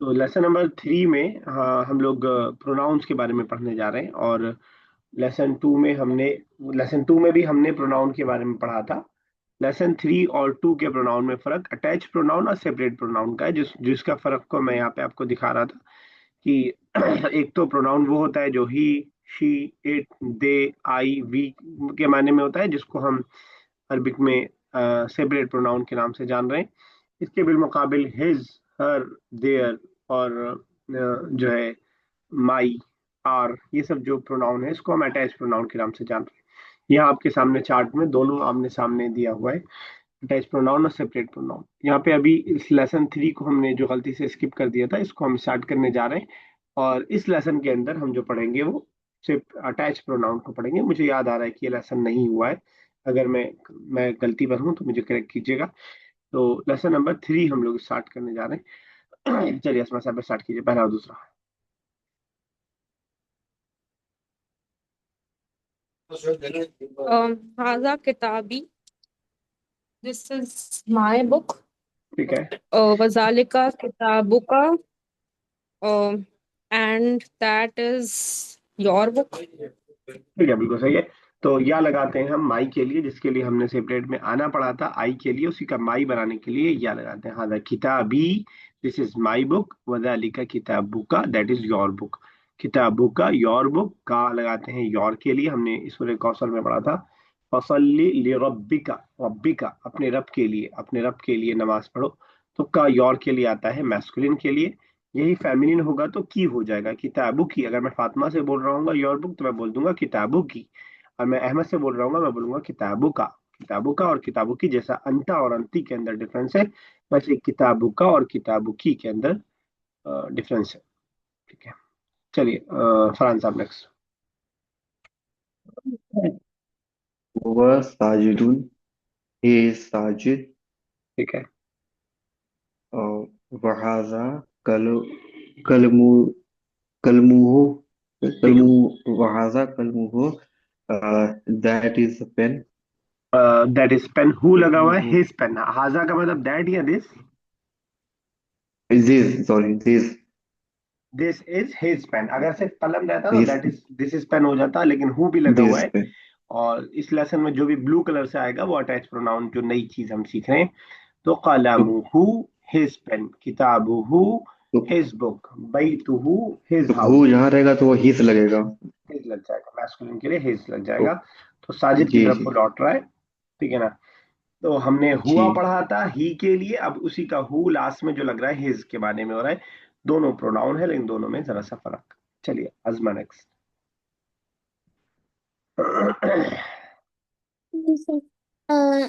तो lesson number 3 में हाँ, हम लोग प्रोनाउंस के बारे में पढ़ने जा रहे हैं। और लेसन टू में भी हमने प्रोनाउन के बारे में पढ़ा था। लेसन 3 और 2 के प्रोनाउन में फर्क अटैच प्रोनाउन और सेपरेट प्रोनाउन का है, जिसका फर्क को मैं यहाँ पे आपको दिखा रहा था कि एक तो प्रोनाउन वो होता है जो he, she, it, they, I, we के मायने में होता है, जिसको हम अरबिक में सेपरेट प्रोनाउन के नाम से जान रहे हैं। इसके बिलमुकाबिल हिज, हर, देयर और जो है माई, आर, ये सब जो प्रोनाउन है इसको हम अटैच प्रोनाउन के नाम से जान रहे हैं। यहाँ आपके सामने चार्ट में दोनों आमने सामने दिया हुआ है, अटैच प्रोनाउन और सेपरेट प्रोनाउन। यहाँ पे अभी इस लेसन 3 को हमने जो गलती से स्किप कर दिया था, इसको हम स्टार्ट करने जा रहे हैं। और इस लेसन के अंदर हम जो पढ़ेंगे वो सिर्फ अटैच प्रोनाउन को पढ़ेंगे। मुझे याद आ रहा है कि ये लेसन नहीं हुआ है। अगर मैं गलती पर हूँ तो मुझे करेक्ट कीजिएगा। तो लेसन नंबर 3 हम लोग स्टार्ट करने जा रहे हैं। चलिए असमा साहब स्टार्ट कीजिए, पहला और दूसरा। हाजा किताबी, दिस इज माय बुक। ठीक है। वजालिका किताबुका, and that is your book. ठीक है, बिल्कुल सही है। तो या लगाते हैं हम माई के लिए, जिसके लिए हमने सेपरेट में आना पड़ा था। आई के लिए उसी का माई बनाने के लिए या लगाते हैं। हाजा किताबी, दिस इज माई बुक। वजालिका किताबुका, दैट इज योर बुक। किताबुका, योर बुक। का लगाते हैं योर के लिए, हमने इस सूरह कौसर में पढ़ा था। फसल्ली लिरब्बिका, रब्बिका अपने रब के लिए, अपने रब के लिए नमाज पढ़ो। तो का योर के लिए आता है, मैस्कुलिन के लिए। यही फेमिनिन होगा तो की हो जाएगा, किताबू की। अगर मैं फातिमा से बोल रहा हूँ योर बुक, तो मैं बोल दूंगा किताबू की। और मैं अहमद से बोल रहा हूँ, मैं बोलूंगा किताबू का। किताबू का और किताबू की जैसा अंता और अंती के अंदर डिफरेंस है, वैसे किताबू का और किताबू की के अंदर डिफरेंस है। ठीक है। चलिए फरहान साहब नेक्स्ट। वह साजिदुन, he is साजिद। ठीक है। और वहाजा कल कलमु कलमुहु ठीक कलमु वहाजा कलमुहु, that is a pen। है। दैट इज पेन, हु लगा हुआ है, कलमुहु हिज पेन। हाजा का मतलब दैट या this. this, sorry, this is his pen. अगर सिर्फ कलम रहता तो this that is this is pen हो जाता, लेकिन हु भी लगा हुआ this है। pen। और इस लेसन में जो भी ब्लू कलर से आएगा वो अटैच प्रोनाउन, जो नई चीज हम सीख रहे हैं। तो तो कलमुहु हिज पेन, किताबुहु तो, हिज बुक, बैतुहु हिज तो हु हाउस। जहाँ रहेगा तो वो हिस लगेगा। हिज लग जाएगा, मैस्कुलिन के लिए हिज लग तो जाएगा। तो साजिद की जी तरफ जी को लौट रहा है। ठीक है ना। तो हमने हुआ जी। पढ़ा था ही के लिए, अब उसी का हु लास्ट में जो लग रहा है हिज के बारे में हो रहा है। दोनों प्रोनाउन है, लेकिन दोनों में जरा सा फर्क। चलिए अजमा next. Uh,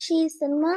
She is Salma.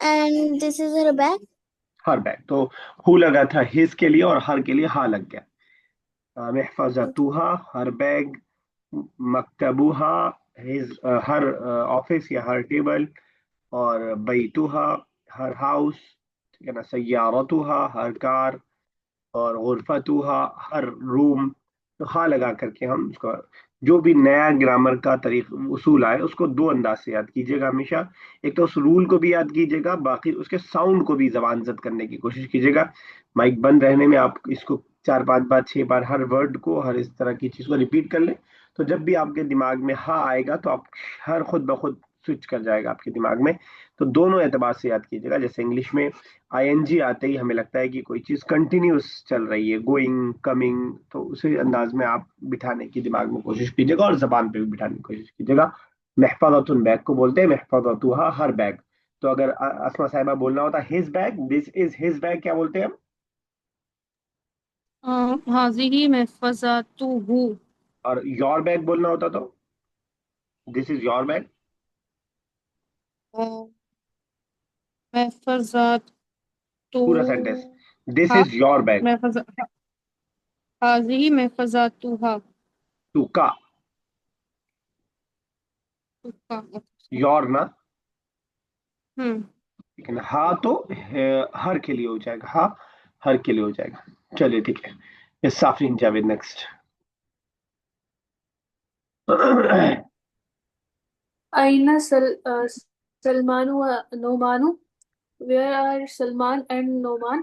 and this is her bag. Her bag. तो हु लगा था हिज के लिए और हर के लिए हा लग गया। महफजतुहा हर बैग, मकतबुहा हिज हर ऑफिस या हर टेबल, और बैतुहा हर हाउस। ठीक है ना। सय्यारतुहा हर कार, और गुरफतुहा हर रूम। तो हा लगा करके हम उसका जो भी नया ग्रामर का तरीक उसूल आए उसको दो अंदाज से याद कीजिएगा हमेशा। एक तो उस रूल को भी याद कीजिएगा, बाकी उसके साउंड को भी जबान जद करने की कोशिश कीजिएगा। माइक बंद रहने में आप इसको 4-5 बार 6 बार हर वर्ड को, हर इस तरह की चीज को रिपीट कर लें। तो जब भी आपके दिमाग में हा आएगा तो आप हर खुद ब खुद स्विच कर जाएगा आपके दिमाग में। तो दोनों एतबार से याद कीजिएगा। जैसे इंग्लिश में आईएनजी आते ही हमें लगता है कि कोई चीज कंटिन्यूस चल रही है, गोइंग कमिंग, तो उसी अंदाज में आप बिठाने की दिमाग में कोशिश कीजिएगा और जबान पे भी बिठाने की कोशिश कीजिएगा। महफाजतुन बैग को बोलते हैं महफाजतुहा हर बैग। तो अगर असमा साहिबा बोलना होता his bag, this is his bag, क्या बोलते हैं हम? हाजिही महफज़तुहु। और योर बैग बोलना होता तो दिस इज योर बैग। महफज़तुहा। पूरा sentence, this is your bag. महफज़ हाजिही महफज़तुहा। टू का, तुक्का। योर ना। हम्म। लेकिन हाँ तो हर के लिए हो जाएगा, हाँ हर के लिए हो जाएगा। चलिए ठीक है। ये Safreen Javed next. Aina Salmanu wa Nomanu? Where are Salman and Noman?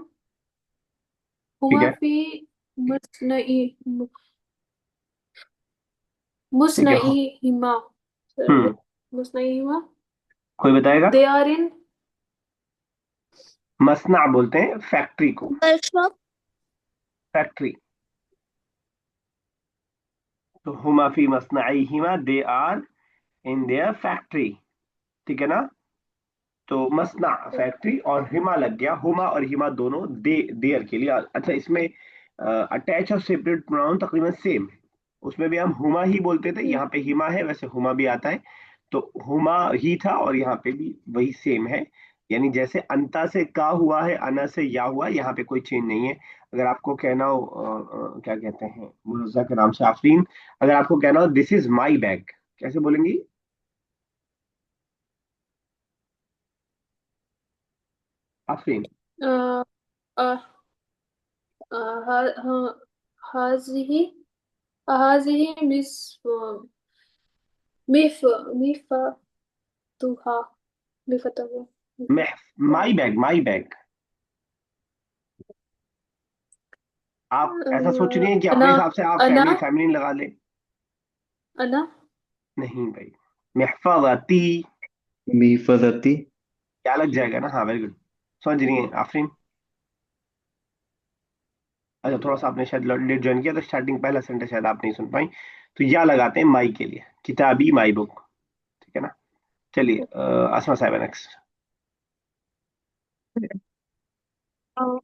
ठीक Huma है, fi musna'i ठीक है। musna'ihima. हम्म, Musna'ihima. कोई बताएगा? They are in मसना बोलते हैं फैक्ट्री को, Workshop. फैक्ट्री। तो हुमा फी मसनईहिमा, they are in their factory. ठीक है ना? तो मसना फैक्ट्री और हिमा लग गया, हुमा और हिमा दोनों देयर के लिए। अच्छा, इसमें अटैच और सेपरेट प्रोनाउन तकरीबन सेम है। उसमें भी हम हुमा ही बोलते थे, यहाँ पे हिमा है, वैसे हुमा भी आता है। तो हुमा ही था और यहाँ पे भी वही सेम है। यानी जैसे अंता से का हुआ है, अना से या हुआ, यहाँ पे कोई चेंज नहीं है। अगर आपको कहना हो क्या कहते हैं मुरज़ा के नाम से आफरीन, अगर आपको कहना हो दिस इज माई बैग, कैसे बोलेंगी Afreen? uh, uh, hazihi hazihi mif mifatuha mifatahu. My bag, my bag. आप ऐसा सोच रही हैं कि अपने ana हिसाब से आप ana फेमिनिन लगा ले? ana नहीं भाई, महफज़ती। मीफदती। क्या लग जाएगा ना? हाँ, वेरी गुड। समझ रही हैं आफरीन? अच्छा, थोड़ा सा आपने शायद लेट ज्वाइन किया तो स्टार्टिंग पहला सेंटेंस शायद आप नहीं सुन पाई। तो या लगाते हैं माई के लिए, किताबी माई बुक। ठीक है ना? चलिए, असमा साहिबा next.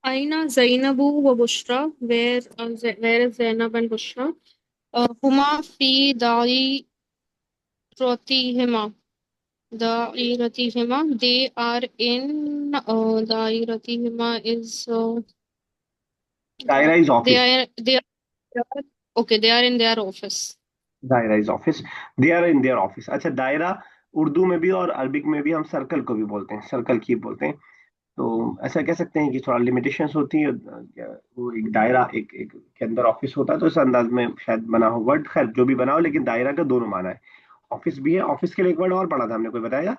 Aina Zainabu wa Bushra? Where is Zainab and Bushra? Huma fi Dairatihima. Dairatihima. They are in Dairatihima is दायरा is they office. are they are okay. They are in their office. दायरा is office, they are in their office. अच्छा, दायरा उर्दू में भी और Arabic में भी हम सर्कल को भी बोलते हैं, सर्कल की बोलते हैं। तो ऐसा कह सकते हैं कि थोड़ा लिमिटेशंस होती है। वो एक दायरा एक एक के अंदर ऑफिस होता है, तो इस अंदाज में शायद बना हो वर्ड। खैर, जो भी बना हो, लेकिन दायरा का दोनों माना है। ऑफिस भी है, ऑफिस के लिए एक वर्ड और पढ़ा था हमने, कोई बताएगा?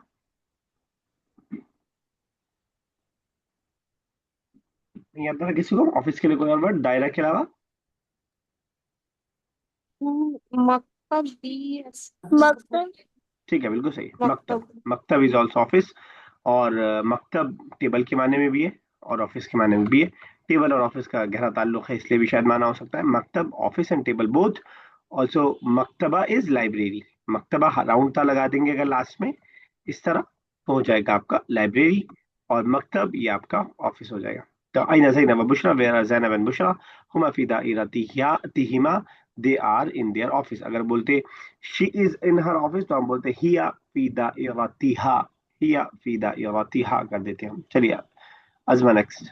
नहीं आता था किसी को ऑफिस के लिए कोई और वर्ड दायरा के अलावा? Maktab yes. Maktab. ठीक है, बिल्कुल सही, मकतब। Maktab. मकतब इज ऑल्सो ऑफिस। और मकतब टेबल के माने में भी है और ऑफिस के माने में भी है। टेबल और ऑफिस का गहरा ताल्लुक है, इसलिए भी शायद माना हो सकता है मकतब, office and table both. Also मकतबा इज लाइब्रेरी। मकतबा राउंड ता लगा देंगे अगर लास्ट में, इस तरह तो हो जाएगा आपका लाइब्रेरी। और मकतब ये आपका ऑफिस हो जाएगा। तो अइन ज़ैनब व बुशरा, वेयर ज़ैनब एंड बुशरा, हुमा फी दाइरतिहिमा, they are in their office. अगर बोलते she is in her office, तो हम बोलते हिया फी दाइरतिहा, हिया फी दाइरतिहा कर देते हैं हम। चलिए, अजमा next.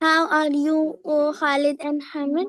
How are you, O Khalid and Hamid?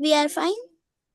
We are fine.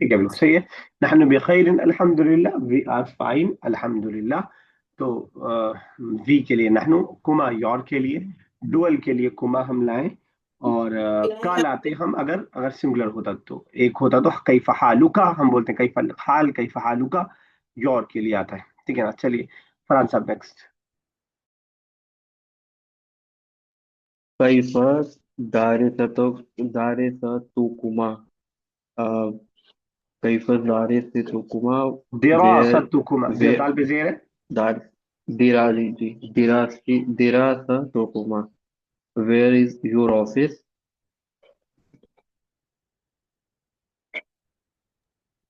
ठीक है, बिल्कुल सही है। नहनु बिखैर अल्हम्दुलिल्लाह, वी आर फाइन अल्हम्दुलिल्लाह। तो वी के लिए नहनु, कुमा योर के लिए, डुअल के लिए कुमा हम लाएं। और का लाते हम अगर अगर सिंगुलर होता, तो एक होता तो कैफ हालुका हम बोलते हैं, कैफ हाल, कैफ हालुका योर के लिए आता है। ठीक है ना? चलिए, फरहान साहब नेक्स्ट। कैफ दारिसतुकुमा। कैफ दारिसतुकुमा। वेयर दिरासतुकुमा, वेयर दाल पे जेर है। दार दिराजी जी दिरासतुकुमा। Where is your office?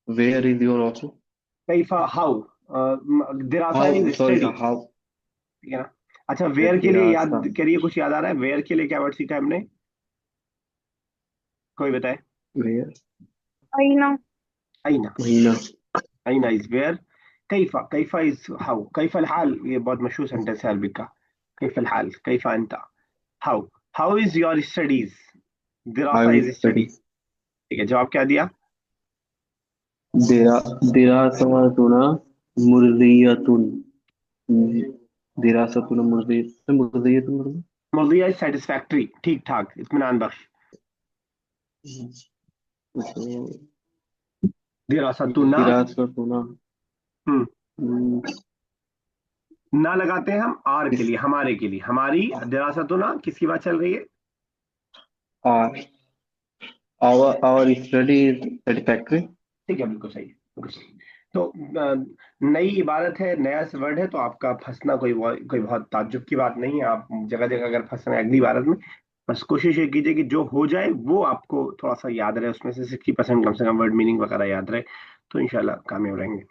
Where is your office? कैफ हाउ, दिरासा how, mean sorry, study. How. ठीक है ना? अच्छा, वेयर के लिए याद दिरासा। करिए, कुछ याद आ रहा है? वेयर के लिए क्या वर्ड सीखा है हमने? कोई बताए? Where Aina. अइना। महीना। अइना इज वेयर। कैफा, कैफा इज हाउ। कैफा हाल, ये बहुत मशहूर सेंटेंस है अरबी का। कैफा हाल, कैफा अंत। How, how is your studies? दिरासा हाउ इज स्टडी। स्टडी। ठीक है, जवाब क्या दिया? दिरा दिरासतुना मुर्दियतुन। दिरासतुन मुर्दियतुन मुर्दियतुन मतलब। मर्जिया सेटिस्फैक्ट्री, ठीक ठाक, इत्मीनान बख्श। तो दिरासतुना। दिरासतुना। हम्म हम्म, ना लगाते हैं हम आर के लिए, हमारे के लिए, हमारी दिरासतुना किसकी बात चल रही है? और our study is satisfactory। ठीक है, बिल्कुल सही, बिल्कुल सही। तो नई इबारत है, नया वर्ड है, तो आपका फंसना कोई बहुत ताज्जुब की बात नहीं है। आप जगह जगह अगर फंस रहे हैं अगली इबारत में, बस कोशिश ये कीजिए कि जो हो जाए वो आपको थोड़ा सा याद रहे, उसमें से 60% कम से कम वर्ड मीनिंग वगैरह याद रहे, तो इंशाल्लाह कामयाब रहेंगे।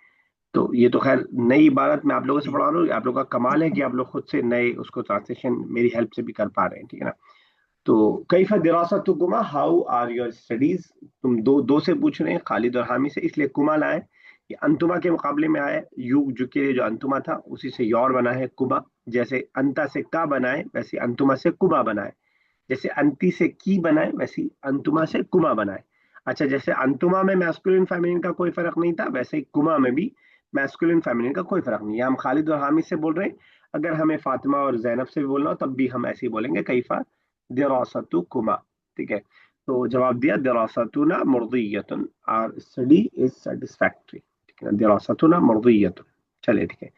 तो ये तो खैर नई इबारत मैं आप लोगों से पढ़ा रहा हूँ, आप लोगों का कमाल है कि आप लोग खुद से नए उसको ट्रांसलेशन मेरी हेल्प से भी कर पा रहे हैं, ठीक है ना। तो कैफा दिरासतुकुमा, हाउ आर योर स्टडीज। तुम दो से पूछ रहे हैं, खालिद और हामी से, इसलिए कुमा लाए। ये अंतुमा के मुकाबले में आया, यू जो के जो अंतुमा था उसी से योर बना है कुबा। जैसे अंता से का बनाए वैसे अंतुमा से कुबा बनाए। जैसे अंती से की बनाए वैसे अंतुमा से कुमा बनाए। अच्छा, जैसे अंतुमा में मैस्कुलिन फेमिनिन का कोई फर्क नहीं था, वैसे ही कुमा में भी मैस्कुलिन फेमिनिन का कोई फर्क नहीं है। हम खालिद और हामिद से बोल रहे हैं, अगर हमें फातिमा और जैनब से भी बोलना हो तब भी हम ऐसे ही बोलेंगे, कैफा दिरासतु कुमा। ठीक है, तो जवाब दिया दिरासतुना मुर्दियतुन, आर स्टडी इज सेटिस्फैक्ट्री। ठीक है ना, दिरासतुना मुर्दियतुन। चलिए ठीक है,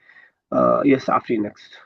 yes Afreen next.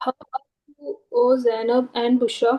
How are you, O Zainab and Bushra?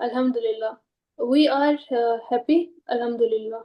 Alhamdulillah. We are happy Alhamdulillah.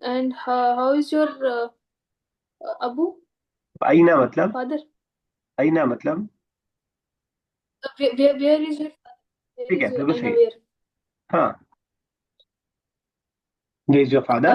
And how is your Abu, आईना मतलब, father? आईना मतलब, Where is your father? Where ठीक is है your बिल्कुल Aina सही। where? हाँ, where is your father.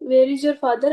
Where is your father?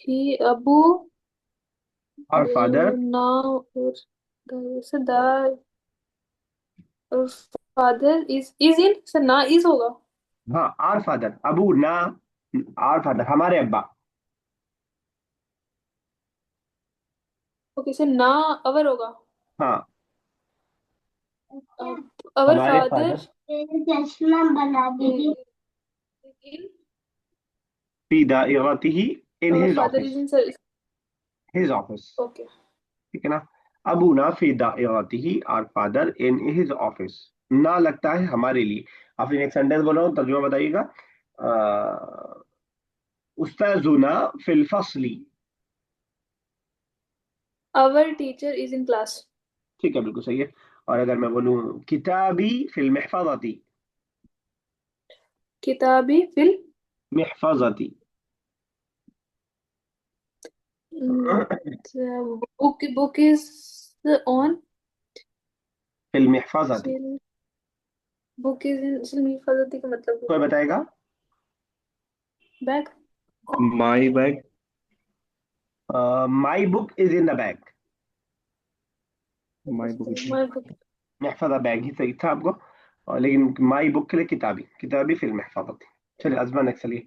He Abu और father, now the father is in sir ना is होगा. हाँ आर फादर, अबू ना, आर फादर हमारे अब्बा। Okay sir ना our होगा. हाँ, Our हमारे father फादर चश्मा बना दीजिए। in फी दाइरतिही, in our his father office, is in sir. His office. Okay. ठीक है ना, अबू ना फी दाइरतिही, are father in his office. ना लगता है हमारे लिए। आप एक सेंटेंस बोल रहा हूँ, तर्जुमा बताइएगा। उस्ताजुना फिल फसली। Our teacher is in class. ठीक है, बिल्कुल सही है। और अगर मैं बोलूँ किताबी फिल महफज़ती, किताबी फिल महफज़ती, book is on फिल महफज़ती। फिल book is in सिल हिफाजती का मतलब कोई बताएगा? Bag. My bag. My book is in the bag. My book. My book. महफज़ा बैग ही सही था आपको, और लेकिन माई बुक के लिए किताबी, किताबी फिल महफज़ती। चलिए अजमा नेक्स्ट, चलिए।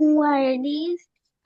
Who are these?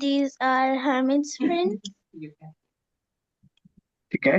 These are Hamid's friends. ठीक है,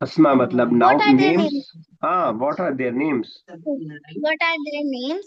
अस्मा मतलब now, What are their names. names? हाँ, what are their names? What are their names?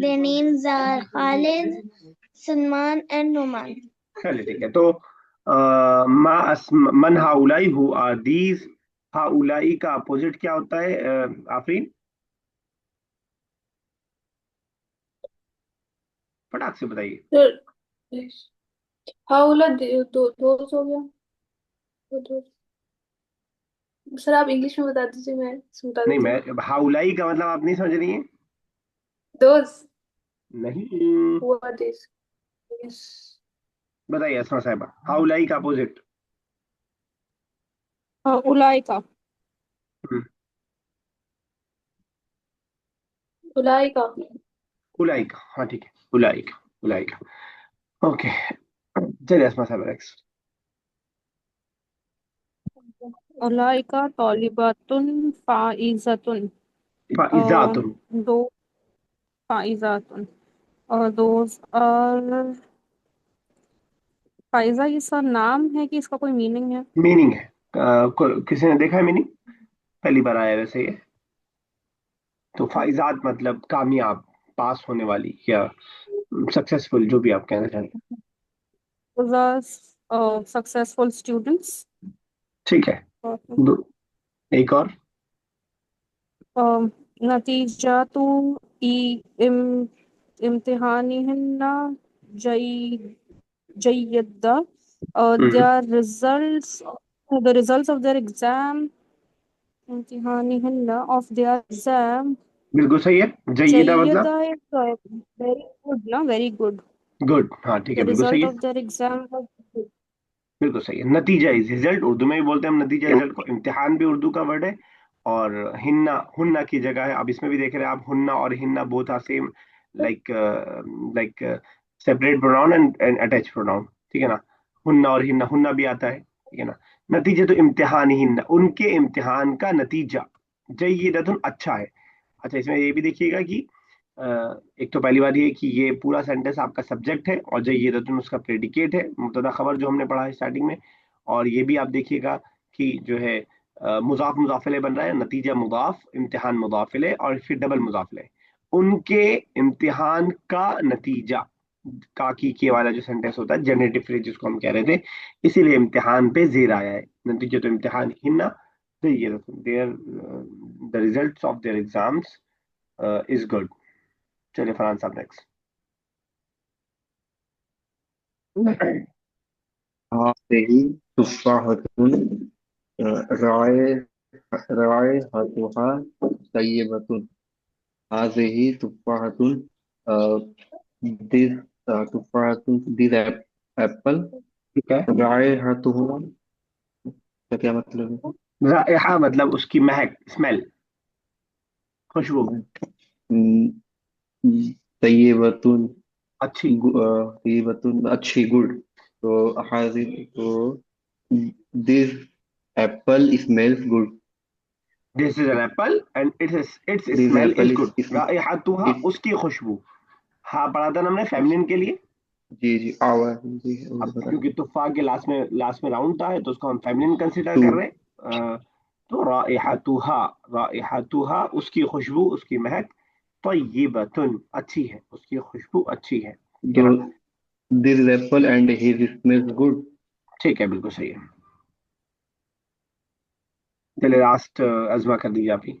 Their names are Khalid, Salman and Numan. चलिए ठीक है, तो मा मन हाउलाई, हु आर दीज। हाउलाई का अपोजिट क्या होता है आफरीन? फटाक से बताइए। सर हाउला दो दोस्त हो गया. दो सर आप इंग्लिश में बता दीजिए मैं बता नहीं, देती हूँ. मैं हाउलाई का मतलब आप नहीं समझ रही हैं? दोस्त नहीं, हुआ दिस. बताइए अस्मा साहिबा, हाउलाई का अपोजिट। उलाइका। उलाइका। उलाइका, हाँ ठीक है, उलाइका, उलाइका। ओके, चलिए अस्मा साहिबा नेक्स्ट। उलाइका तौलिबातुन फाइजतुन। फाइजातुन। दो फाइजातुन, और दोज आर। फाइजा ये सब नाम है कि इसका कोई मीनिंग है? मीनिंग है। किसी ने देखा है मीनिंग? पहली बार आया वैसे ये। तो फाइजात मतलब कामयाब, पास होने वाली, या सक्सेसफुल, जो भी आप कहना चाहें। Successful students. ठीक है। दो, एक और। नतीजा तो इम इम्तिहानिहिन्ना जय जय्यदा। हम्म, their results the results of their exam इम्तिहानिहिन्ना of their exam बिल्कुल सही है। जय्यदा मतलब जय्यदा is very good ना, very good। गुड, हाँ ठीक है, the बिल्कुल सही result है। of their exam was good। बिल्कुल सही है। नतीजा इज रिजल्ट, उर्दू में भी बोलते हैं हम नतीजा रिजल्ट को। इम्तिहान भी उर्दू का वर्ड है। और हिन्ना, हुन्ना की जगह है। अब इसमें भी देख रहे हैं आप, हुन्ना और हिन्ना both are same, like like separate pronoun and attach pronoun, ठीक है ना। हुन्ना और हिन्ना, हुन्ना भी आता है, ठीक है ना। नतीजे तो इम्तिहान हिन्ना, उनके इम्तिहान का नतीजा जय्यदतुन अच्छा है। अच्छा, इसमें ये भी देखिएगा कि एक तो पहली बात ये कि ये पूरा सेंटेंस आपका सब्जेक्ट है और जय्यदतुन उसका प्रेडिकेट है, मुब्तदा खबर जो हमने पढ़ा है स्टार्टिंग में। और ये भी आप देखिएगा कि जो है मुजाफ मुजाफिले बन रहा है, नतीजा मुजाफ, इम्तिहान मुजाफिले, और फिर डबल मुजाफिले। उनके इम्तिहान का नतीजा, का की के वाला जो सेंटेंस होता है, जनरेटिव फ्रेज जिसको हम कह रहे थे, इसीलिए इम्तिहान पे जेर आया है। नतीजा तो इम्तिहान हिन्ना जय्यदतुन, their the results of their exams is good. चलिए फरहान साहब नेक्स्ट। हाज़िही तुफ़ाहतुन राय रायहतुहा तय्यबतुन। हाज़िही तुफ़ाहतुन, दिस तुफ़ाहतुन, दिस एप्पल। ठीक है। रायहतुहा का क्या मतलब रायहा मतलब उसकी महक, स्मेल, खुशबू। है? तय्यबतुन, अच्छी। तय्यबतुन अच्छी, गुड। तो हाज़ि तो this apple smells good. This is an apple and it's this smell is apple good. Is रायहातुहा, इट उसकी खुशबू। हाँ पढ़ा था ना हमने फेमिनिन के लिए। जी जी आवर जी अब बता क्योंकि तुफा के लास्ट में राउंड था है, तो उसको हम फेमिनिन कंसिडर टू कर रहे हैं। तो रायहातुहा, रायहातुहा उसकी खुशबू, उसकी महक, तय्यिबतुन अच्छी है, उसकी खुशबू अच्छी है, ठीक है तो ना। This Apple and his smells good. ठीक है, बिल्कुल सही है। चलिए लास्ट अजमा कर दीजिए आप ही।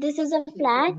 This is a flag.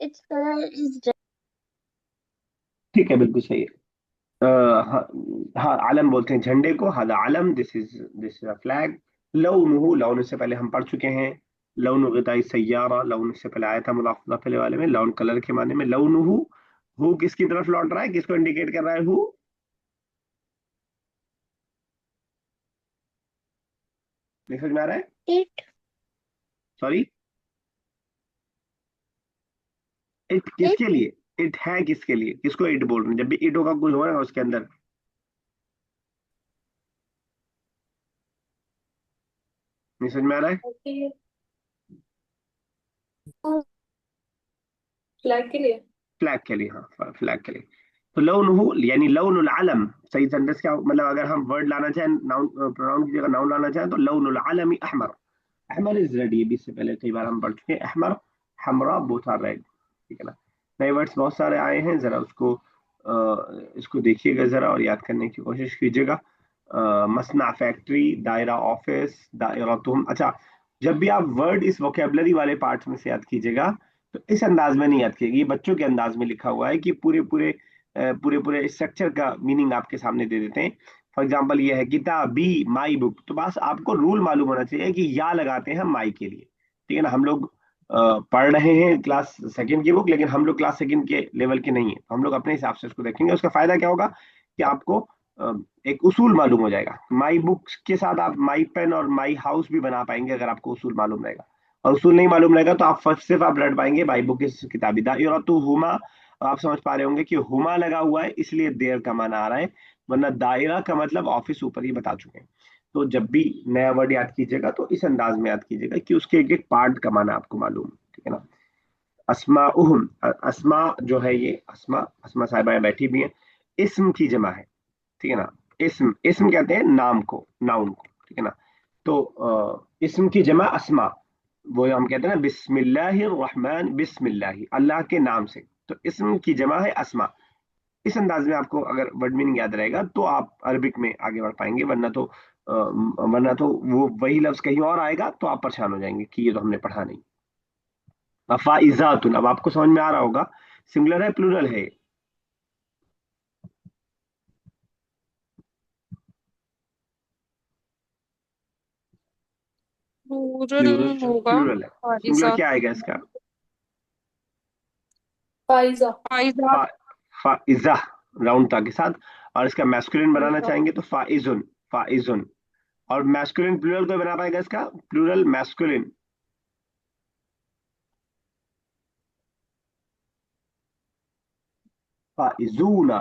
Its color is red. ठीक है, बिल्कुल सही है। हाँ, हाँ, आलम बोलते हैं झंडे को। हादा आलम, दिस इज अ फ्लैग। लौनुहु, लौन से पहले हम पढ़ चुके हैं। लौन गिताई सैयारा, लौन से पहले आया था मुदाफ मुदाफिल वाले में, लौन कलर के माने में। लौनुहु, हु किसकी तरफ लौट रहा है, किसको इंडिकेट कर रहा है हु? नहीं समझ में आ रहा है? It. Sorry, it It. किसके लिए? इट है किसके लिए, किसको इट बोल रहे हैं? जब भी इट होगा कुछ होगा उसके अंदर। नहीं समझ में आ रहा है? फ्लैग के लिए। फ्लैग के लिए, हाँ फ्लैग के लिए। तो लौनुहु यानी लौनुल अलम, सही सेंटेंस क्या मतलब, अगर हम वर्ड लाना चाहें, नाउन प्रोनाउन की जगह नाउन लाना चाहें, तो लौनुल अलमी अहमर। अहमर इज रेड, ये भी इससे पहले कई बार हम पढ़ चुके हैं। अहमर, हमरा, बोथ आर रेड, ठीक है ना। नए वर्ड्स बहुत सारे आए हैं, जरा उसको इसको देखिएगा जरा और याद करने की कोशिश कीजिएगा। मसना फैक्ट्री, दायरा ऑफिस, दायरा तुम। अच्छा, जब भी आप वर्ड इस वोकेबलरी वाले पार्ट में से याद कीजिएगा, तो इस अंदाज में नहीं याद कीजिएगा। ये बच्चों के अंदाज में लिखा हुआ है कि पूरे पूरे पूरे पूरे स्ट्रक्चर का मीनिंग आपके सामने दे देते हैं। फॉर एग्जाम्पल ये है किताबी, माई बुक, तो बस आपको रूल मालूम होना चाहिए कि या लगाते हैं माई के लिए, ठीक है ना। हम लोग पढ़ रहे हैं क्लास सेकंड की बुक, लेकिन हम लोग क्लास सेकंड के लेवल के नहीं है, तो हम लोग अपने हिसाब से उसको देखेंगे। उसका फायदा क्या होगा कि आपको एक उसूल मालूम हो जाएगा। माई बुक्स के साथ आप माई पेन और माई हाउस भी बना पाएंगे अगर आपको उसूल मालूम रहेगा। और उसूल नहीं मालूम रहेगा तो आप सिर्फ आप रट पाएंगे माई बुक इस किताबी दायरा हुमा। आप समझ पा रहे होंगे कि हुमा लगा हुआ है इसलिए देर का माना आ रहा है, वरना दायरा का मतलब ऑफिस ऊपर ही बता चुके हैं। तो जब भी नया वर्ड याद कीजिएगा तो इस अंदाज में याद कीजिएगा कि उसके एक एक पार्ट का माना आपको मालूम है, ठीक है ना। अस्मा उहुम, अस्मा जो है ये अस्मा, अस्मा साहिबा यहाँ बैठी भी हैं, इस्म की जमा है, ठीक है ना। इस्म, इस्म कहते हैं नाम को, नाउन को, ठीक है ना। तो इस्म की जमा अस्मा, वो हम कहते हैं ना बिस्मिल्लाहिर रहमान, बिस्मिल्लाह अल्लाह के नाम से, तो इस्म की जमा है अस्मा। इस अंदाज में आपको अगर वर्ड मीनिंग याद रहेगा तो आप अरबिक में आगे बढ़ पाएंगे, वरना तो वो वही लफ्ज कहीं और आएगा तो आप परेशान हो जाएंगे कि ये तो हमने पढ़ा नहीं। फाइजातुन, अब आपको समझ में आ रहा होगा सिंगुलर है प्लूरल है। प्लूरल प्लूरल होगा। प्लूरल है। सिंगुलर फाइजा, क्या आएगा इसका? फाइजा। फाइजा, फा फाइजा, राउंड ता के साथ। और इसका मैस्कुलिन बनाना फाइजा, चाहेंगे तो फाइजुन, फाइजुन। और मैस्कुलिन प्लूरल कोई बना पाएगा इसका? प्लूरल मैस्कुलिन, फाइजूना,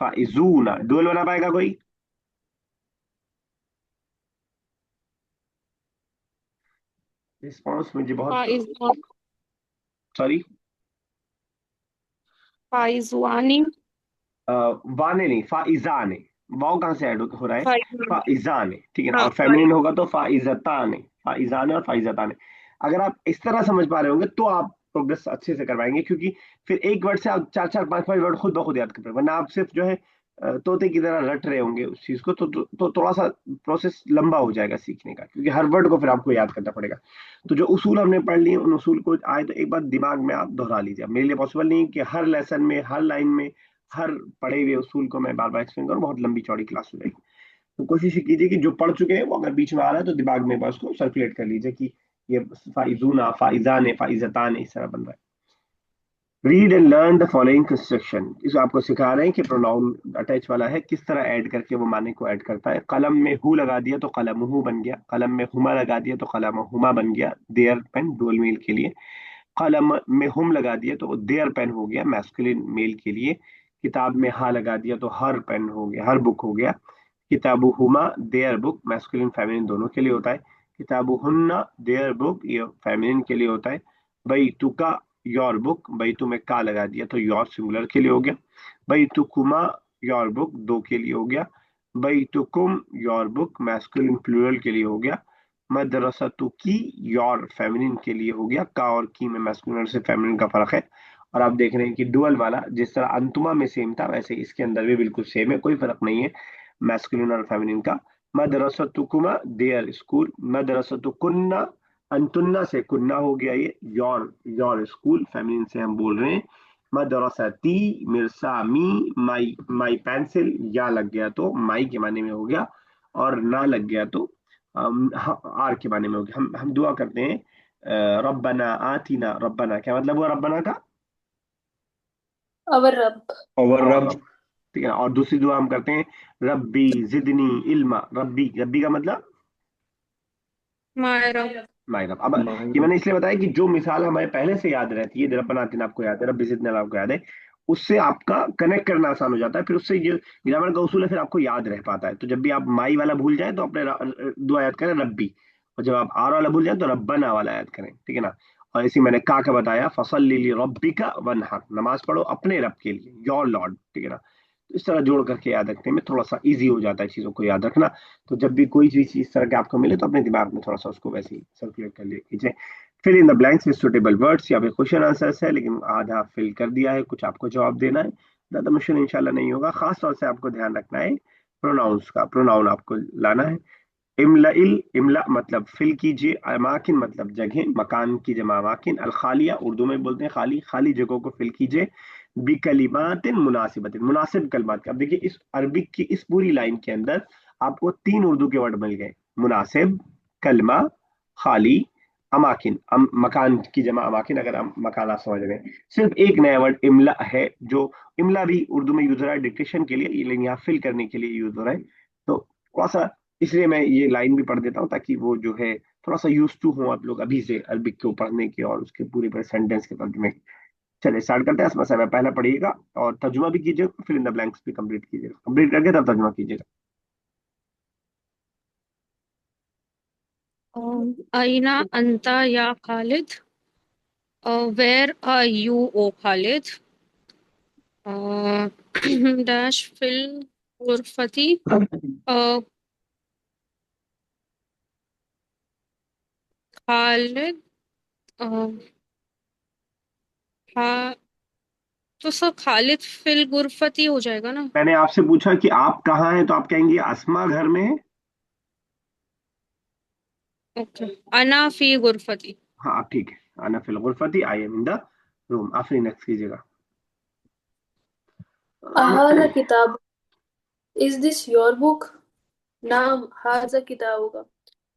फाइजूना। डुअल बना पाएगा कोई? रिस्पॉन्स मुझे बहुत, फाइजा, सॉरी, फाइजवानी, वाने नहीं, फाइजाने। वाव कहाँ से ऐड हो रहा है? फाइजा, फाइजाने, ठीक है ना। हाँ और फेमिनिन होगा तो फाइजताने, फाइजाने और फाइजताने। अगर आप इस तरह समझ पा रहे होंगे तो आप प्रोग्रेस अच्छे से करवाएंगे, क्योंकि फिर एक वर्ड से आप चार चार पांच पांच वर्ड खुद ब खुद याद कर पाएंगे, वरना आप सिर्फ जो है तोते की तरह रट रहे होंगे उस चीज को, तो थोड़ा सा प्रोसेस लंबा हो जाएगा सीखने का, क्योंकि हर वर्ड को फिर आपको याद करना पड़ेगा। तो जो उसूल हमने पढ़ लिए उन उसूल को आए तो एक बार दिमाग में आप दोहरा लीजिए। मेरे लिए पॉसिबल नहीं कि हर लेसन में, हर लाइन में, हर पढ़े हुए उसूल को मैं बार बार एक्सप्लेन करूँ, बहुत लंबी चौड़ी क्लास हो जाएगी। तो कोशिश ये कीजिए कि जो पढ़ चुके हैं वो अगर बीच में आ रहा है तो दिमाग में बस उसको सर्कुलेट कर लीजिए कि ये फाइजूना, फाइजान, फाइजतान इस तरह बन रहा है। Read and learn the following construction, इस आपको सिखा रहे हैं कि प्रोनाउन अटैच वाला है किस तरह ऐड करके वो माने को ऐड करता है। कलम में हु लगा दिया तो कलमहु बन गया, कलम में हुमा लगा दिया तो कलमहुमा बन गया, देयर पेन डुअल मेल के लिए। कलम में हुम लगा दिया तो देयर पेन हो गया मैस्कुलिन मेल के लिए। किताब में हा लगा दिया तो हर पेन हो गया, हर बुक हो गया। किताबुहुमा देयर बुक, मैस्कुलिन फेमिनिन दोनों के लिए होता है। किताबुहुन्ना देयर बुक, ये फेमिनिन के लिए होता है। बैतुका योर बुक, बैतु में का लगा दिया तो योर सिंगुलर के लिए हो गया। बैतुकुमा योर बुक दो के लिए हो गया। बैतुकुम योर बुक मैस्कुलिन प्लूरल के लिए हो गया। मदरसतु की योर फेमिनिन के लिए हो गया। का और की में मैस्कुलिन से फेमिनिन का फर्क है। और आप देख रहे हैं कि डुअल वाला जिस तरह अंतुमा में सेम था वैसे इसके अंदर भी बिल्कुल सेम है, कोई फर्क नहीं है मैस्कुलिन और फेमिनिन का। मदरसतुकुमा देयर स्कूल, मदरसतुकुन्ना अंतुन्ना से कुन्ना हो गया ये योर, योर स्कूल फेमिनिन से हम बोल रहे हैं। मदरसती मिर्सामी माई, माई पेंसिल, या लग गया तो माई के माने में हो गया, और ना लग गया तो आर के माने में हो गया। हम दुआ करते हैं रब्बना आतिना, रब्बना क्या मतलब हुआ रब्बना का? अवर रब। और और रब। रब, ठीक है ना। और दूसरी दुआ हम करते हैं रब्बी जिदनी इल्मा, रब्बी, रब्बी का मतलब मायरा, माई रब। अब ये माहिर। मैंने इसलिए बताया कि जो मिसाल हमें पहले से याद रहती है, रब्बना आतिना आपको याद है, रब्बी जिदनी आपको याद है, उससे आपका कनेक्ट करना आसान हो जाता है, फिर उससे ये ग्रामर का उसूल है फिर आपको याद रह पाता है। तो जब भी आप माई वाला भूल जाए तो अपने दुआ याद करें रब्बी, और जब आप आर वाला भूल जाए तो रब्बना वाला याद करें, ठीक है ना। और इसी मैंने का बताया फसल लिली रब्बी का वनहर, नमाज पढ़ो अपने रब के लिए, योर लॉर्ड, ठीक है ना। तो इस तरह जोड़ करके याद रखने में थोड़ा सा इजी हो जाता है चीजों को याद रखना। तो जब भी कोई चीज इस तरह की आपको मिले तो अपने दिमाग में थोड़ा सा उसको वैसे ही सर्कुलेट कर लीजिए। Fill in the blanks with suitable words, या फिर क्वेश्चन आंसर्स है लेकिन आधा फिल कर दिया है, कुछ आपको जवाब देना है। ज्यादा मुश्किल इंशाल्लाह नहीं होगा। खास तौर से आपको ध्यान रखना है प्रोनाउंस का, प्रोनाउन आपको लाना है। इमलाइल, इमला मतलब फिल कीजिए। अमाकिन मतलब जगह, मकान की जमा अमाकिन। अल खालिया उर्दू में बोलते हैं खाली, खाली जगहों को फिल कीजिए। बिकलिमातिन मुनासिबतिन, मुनासिब कलमात। अब देखिए इस अरबिक की इस पूरी लाइन के अंदर आपको तीन उर्दू के वर्ड मिल गए, मुनासिब, कलमा, खाली, अमाकिन, मकान की जमा अमाकिन, अगर हम मकान आप समझ रहे हैं। सिर्फ एक नया वर्ड इमला है, जो इमला भी उर्दू में यूज हो रहा है डिक्टेशन के लिए, लेकिन यहाँ फिल करने के लिए यूज हो रहा है। तो थोड़ा सा इसलिए मैं ये लाइन भी पढ़ देता हूँ, ताकि वो जो है थोड़ा सा यूज टू हो आप लोग अभी से अरबिक को पढ़ने के और उसके पूरे पूरे सेंटेंस के तर्जुमे। चलिए स्टार्ट करते हैं। इसमें पहला पढ़िएगा और तर्जुमा भी कीजिएगा, फिर इन द ब्लैंक्स भी कंप्लीट कीजिएगा, कंप्लीट करके तब तर्जुमा कीजिएगा। अइना अंता या Khalid, where are you O Khalid, dash फिल गुरफती, खालिद, हाँ, तो सर खालिद फिल गुरफती हो जाएगा ना? मैंने आपसे पूछा कि आप कहाँ हैं, तो आप कहेंगे अस्मा घर में है। ओके, अना फी गुरफती। हाँ आप ठीक है, आना फिल गुरफती, I am in the room. आप फिर नेक्स्ट कीजिएगा। अहाजा किताब, इज दिस योर बुक? नाम हाजा किताबुका,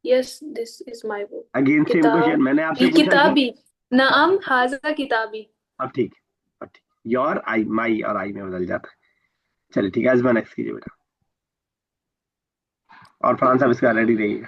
yes this is my book. Again same question, मैंने आपसे किताबी, पूछा कि किताबी, नाम हाजा किताबी। अब ठीक है, अब ठीक, योर आई, माई और आई में बदल जाता है। चलिए ठीक है, अजमा नेक्स्ट कीजिए बेटा। और फरहान साहब इसका रेडी रहिएगा।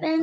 pen?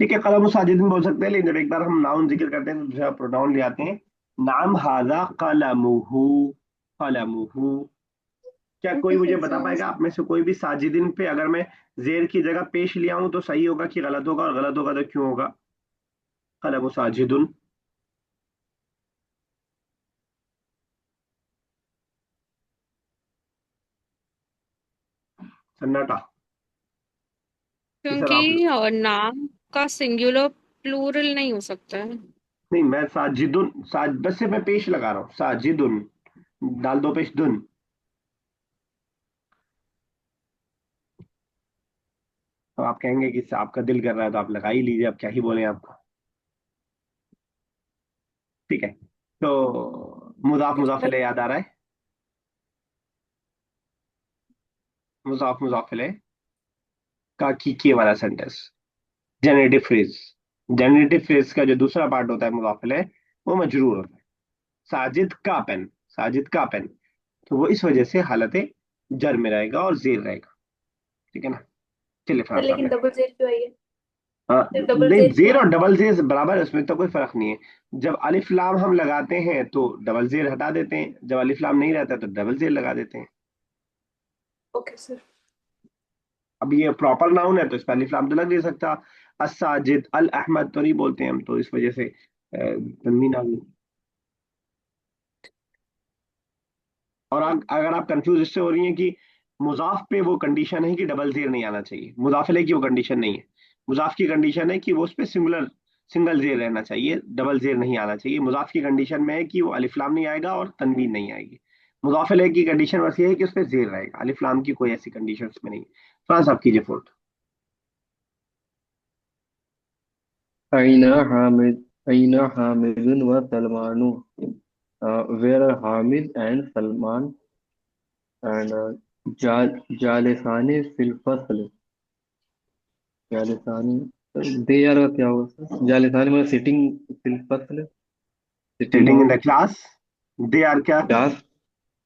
ठीक है, कलम साजिद बोल सकते हैं, लेकिन जब एक बार हम नाउन जिक्र करते हैं तो दूसरा प्रोनाउन ले आते हैं। नाम हाजा कलमुहु, कलमुहु। क्या कोई मुझे बता पाएगा आप में से कोई भी साजिदिन पे अगर मैं जेर की जगह पेश लिया हूं तो सही होगा कि गलत होगा, और गलत होगा तो क्यों होगा? कलमु साजिदुन। सन्नाटा कि सर आप। क्योंकि नाम का सिंगुलर प्लूरल नहीं हो सकता है। नहीं, मैं साजिदुन, बस से मैं पेश लगा रहा हूँ, साजिदुन डाल दो पेश दुन। तो आप कहेंगे कि आपका दिल कर रहा है तो आप लगा ही लीजिए, अब क्या ही बोले आपको। ठीक है, तो मुजाफ मुजाफ इलैह याद आ रहा है? मुजाफ मुजाफ इलैह का की वाला sentence, generative phrase. Generative phrase का जो दूसरा पार्ट होता है मुजाफ इलैह, वो मजरूर होता है। साजिद का पेन, साजिद का पेन, तो वो इस वजह से हालत जर में रहेगा और जेर रहेगा। ठीक है ना? चलिए सर फरहान साहब लेकिन ने। डबल जेड क्यों आई है? हाँ सर डबल नहीं, जेड जेर क्यों और आई? डबल जेर बराबर है, उसमें तो कोई फर्क नहीं है। जब अलिफ लाम हम लगाते हैं तो डबल जेर हटा देते हैं, जब अलिफ लाम नहीं रहता तो डबल जेर लगा देते हैं। Okay sir. अब ये प्रॉपर नाउन है तो इस पर अलिफ लाम तो लग नहीं सकता। असाजिद अल अहमद तो नहीं बोलते हैं हम, तो इस वजह से तनवीन आ गई। और अगर आप कंफ्यूज इससे हो रही हैं कि मुजाफ पे वो कंडीशन है कि डबल जेर नहीं आना चाहिए, मुजाफिले की वो कंडीशन नहीं है। मुजाफ की कंडीशन है कि वो उस पर सिंगल जेर रहना चाहिए, डबल जेर नहीं आना चाहिए। मुजाफ की कंडीशन में है कि वो अलिफ लाम नहीं आएगा और तनवीन नहीं आएगी। मुजाफिले की कंडीशन बस ये है कि उस पर जेर रहेगा, अलिफ लाम की कोई ऐसी कंडीशन उसमें नहीं है। फ्रांस आप कीजिए फोर्थ। अइना हामिद, अइना हामिदुन व सलमानु, where are Hamid and Salman, and जालिसानी फिल फस्ल, जालिसानी, दे यार का क्या होगा सर? जालिसानी मतलब सिटिंग फिल फस्ल, sitting sitting in on the class, they are क्या? क्लास।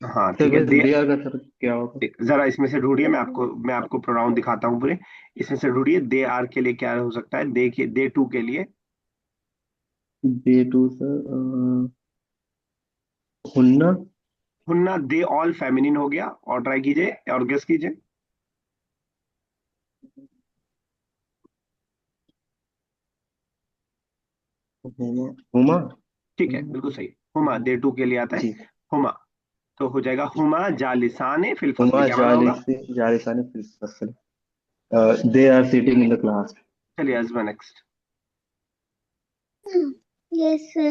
हाँ सर ठीक है, बस दे। दे यार का सर क्या होगा? जरा इसमें से ढूंढिए, मैं आपको प्रोनाउन दिखाता हूँ पूरे। इसमें से ढूंढिए दे आर के लिए क्या हो सकता है, दे टू के लिए। दे टू सर, हुन्ना, हुन्ना, दे ऑल फेमिनिन हो गया, और ट्राई कीजिए और गेस कीजिए। हुमा, हुमा, ठीक है, बिल्कुल सही। हुमा दे टू के लिए आता है। जी। हुमा, तो हो जाएगा हुमा जालिसाने फिल फस्ल, हुमा क्या माना होगा? जालिसानी फिल फस्ल, they are sitting in the class. चलिए अजमा नेक्स्ट। Yes, sir.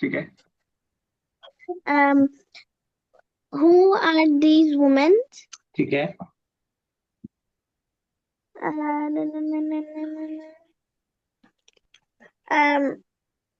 ठीक है, Um, who are these women? ठीक है,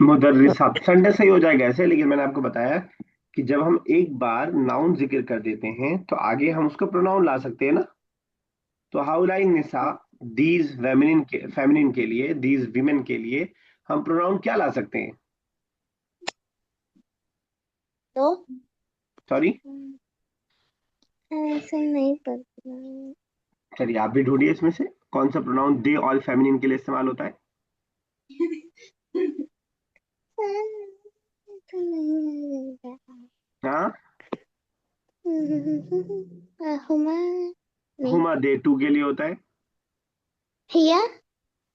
मुदर्रिसात संडे सही हो जाएगा ऐसे, लेकिन मैंने आपको बताया कि जब हम एक बार नाउन जिक्र कर देते हैं तो आगे हम उसको प्रोनाउन ला सकते हैं ना। तो हाउलाई निसा, दीज फेमिनिन के लिए, दीज विमेन के लिए हम प्रोनाउन क्या ला सकते हैं? तो सॉरी, ऐसे नहीं पढ़ना। चलिए आप भी ढूंढिए इसमें से कौन सा प्रोनाउन दे ऑल फेमिनिन के लिए इस्तेमाल होता है। तो नहीं हाँ, हुमा नहीं हुमा दे टू के लिए होता है, हिया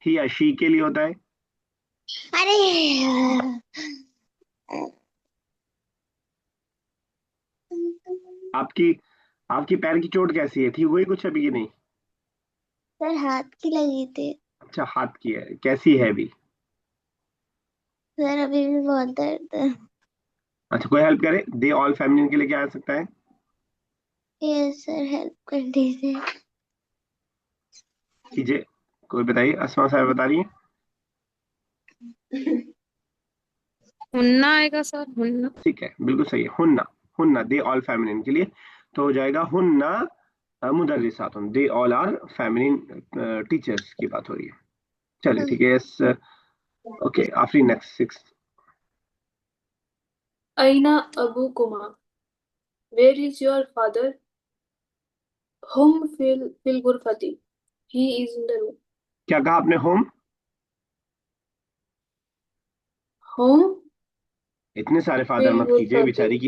ही या शी के लिए होता है। अरे आपकी आपकी पैर की चोट कैसी है, ठीक हुई कुछ अभी कि नहीं? सर हाथ की लगी थी। अच्छा, हाथ की है, कैसी है अभी? सर अभी भी बहुत दर्द है। अच्छा, कोई हेल्प करे, दे ऑल फेमिनिन के लिए क्या आ सकता है? यस सर हेल्प कर दीजिए। कीजिए, कोई बताइए, अस्मा साहब बता रही है। हुन्ना आएगा सर, हुन्ना। ठीक है, बिल्कुल सही है, हुन्ना। हुन्ना दे ऑल फेमिनिन के लिए तो हो जाएगा हुन्ना मुदर्रिसातुन, they all are feminine teachers की बात हो रही है। चलिए ठीक है, yes. Okay, Afri next six. अइना अबूकुमा, वेयर इज योर फादर? हम फिल गुरफती, he is in the room. क्या कहा आपने, होम? हम इतने सारे फादर फिल मत कीजिए, गुरफती, बेचारी की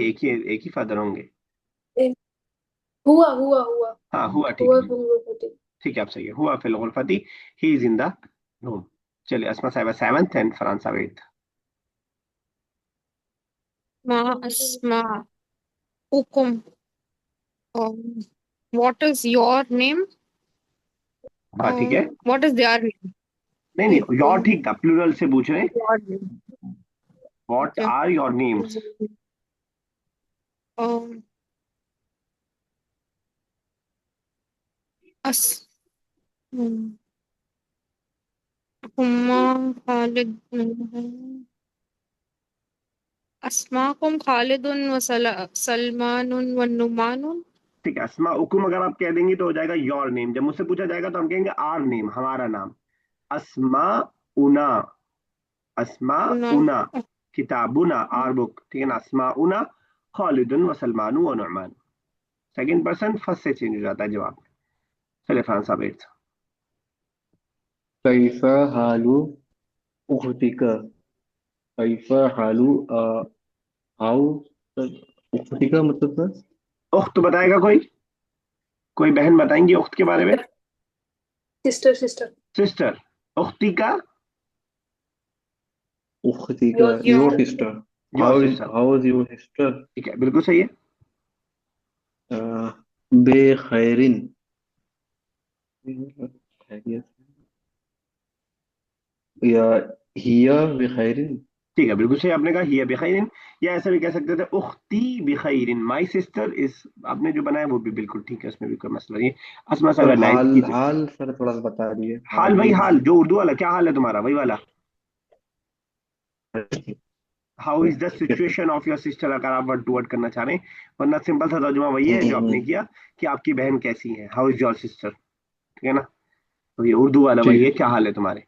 एक ही फादर होंगे। हुआ हुआ हुआ हाँ हुआ, ठीक हुआ है। फिल गुरफती। ठीक है, आप सही है, हुआ फिल गुरफती, he is in the room. चलिए, अस्मा साहिबा सेवंथ एंड फरहान साहब एट्थ। मा अस्मा उकुम, what is your name? हाँ ठीक है, What is their name? नहीं नहीं, योर उकुम, ठीक था, प्लूरल से पूछ रहे हैं। your name. What Okay. Are your names? Um, अस हम्म, हुम्मा, खालिद, अस्माकुम खालिदुन व सलमानुन व नुमानुन। ठीक है, अस्मा उकुम अगर आप कह देंगी तो हो जाएगा योर नेम, जब मुझसे पूछा जाएगा तो हम कहेंगे आर नेम, हमारा नाम। अस्मा उना, अस्मा उना, उना, किताबुना आर बुक, ठीक है ना। अस्मा उना खालिदुन व सलमानु व नुमान, सेकंड पर्सन फर्स्ट से चेंज हो जाता है जवाब। चलिए फरहान साहब एट्थ। कैफा हालू उख्तिका, कैफा हालू हाउ उख्तिका मतलब सर? उख्त बताएगा कोई? कोई बहन बताएंगी उख्त के बारे में? सिस्टर सिस्टर, सिस्टर, उख्ती का, उख्तिका your your, your sister. Sister. Your sister. How is your sister? ठीक है, बिल्कुल सही है। बेखैरिन, खैरियत या हिया बेखैरिन। ठीक है, बिल्कुल सही आपने कहा, हिया बिखैरिन, या ऐसा भी कह सकते थे उख्ती बिखैरिन, माय सिस्टर इज। आपने जो बनाया वो भी बिल्कुल ठीक है, उसमें भी कोई मसला नहीं है। अस्मा सर साहब नाइन्थ हाल कीजिए। हाल सर थोड़ा सा बता दिए, हाल, हाल भाई ही हाल, जो उर्दू वाला, क्या हाल है तुम्हारा, वही वाला। हाल। How is the situation of your sister, अगर आप वर्ड टू वर्ड करना चाह रहे हैं, वरना सिंपल सा तर्जुमा वही है जो आपने किया कि आपकी बहन कैसी है, हाउ इज योर सिस्टर, ठीक है ना। तो ये उर्दू वाला वही ठीक है, है। क्या हाल है तुम्हारे।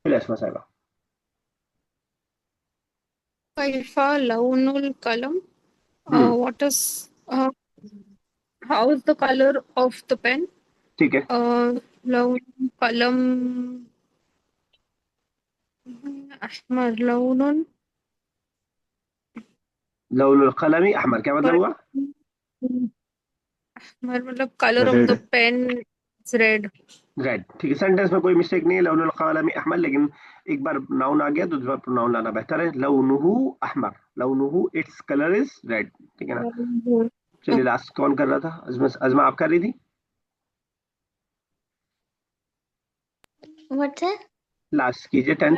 चलिए अस्मा साहब। कैफा लौनुल कलम, हम्म, what is how is the color of the pen? ठीक है। लौन कलम अहमर, लौनुन लौनुल कलमी अहमर, क्या मतलब हुआ? अहमर मतलब colour of red. The pen is red. Red, ठीक है, सेंटेंस में कोई मिस्टेक नहीं है, लौनुल कलमी अहमर, लेकिन एक बार नाउन आ गया तो दूसरा प्रोनाउन लाना बेहतर है। लौनुहु अहमर, लौनुहु इट्स कलर इज रेड, ठीक है ना। चलिए लास्ट कौन कर रहा था, अजमा, अजमा आप कर रही थी व्हाट्स है लास्ट, कीजिए टेंथ।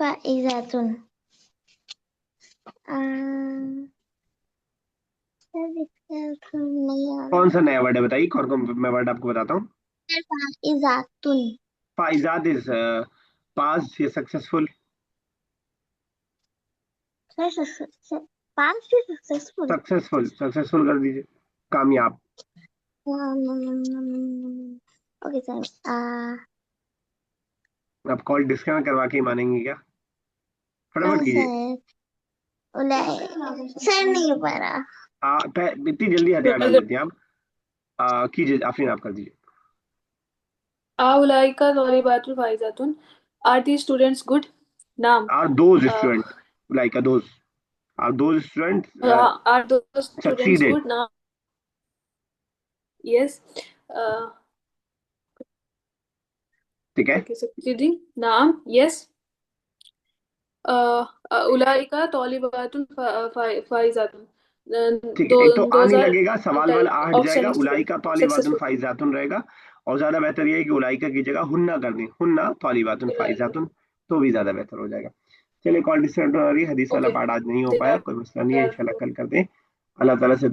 फाइजातुन नहीं आ कौन सा नया वर्ड है बताइए, कौन कौन मैं वर्ड आपको बताता हूँ। रहा। फाइजातुन फाइजात इज पास या सक्सेसफुल। पास भी सक्सेसफुल। सक्सेसफुल सक्सेसफुल कर दीजिए, कामयाब। Okay sir. आप कॉल डिस्कनेक्ट करवा के ही मानेंगे क्या? फटाफट कीजिए। सर सर नहीं हो पा रहा। इतनी जल्दी हथियार डाल वेल देती हैं आप। कीजिए आफरीन, आप कर दीजिए। उलाइका तौलिबातुल फाइजातुन। Are the students good? नाम are those student, like those student are two students succeeded. Good? नाम यस। ठीक है, ओके सक्सीडिंग। नाम यस। उलाइका तौलिबातुन फाइजातुन। ठीक है। दो एक तो आ दोज नहीं आर लगेगा, सवाल वाला आ हट जाएगा, आउटस्टैंडिंग उलाई स्टूडेंट का तौलिबातुन सक्सेसफुल। फाइजातुन रहेगा। और ज्यादा बेहतर ये है कि उलाई का की जगह हुन्ना कर दें, हुन्ना तौलिबातुन फाइजातुन, तो भी ज्यादा बेहतर हो जाएगा। चलिए, कॉल डिस्कनेक्ट हो रही है, हदीस वाला ओके पार्ट आज नहीं हो पाया, कोई मसला नहीं है, इंशाल्लाह कल कर दें। अल्लाह ताला से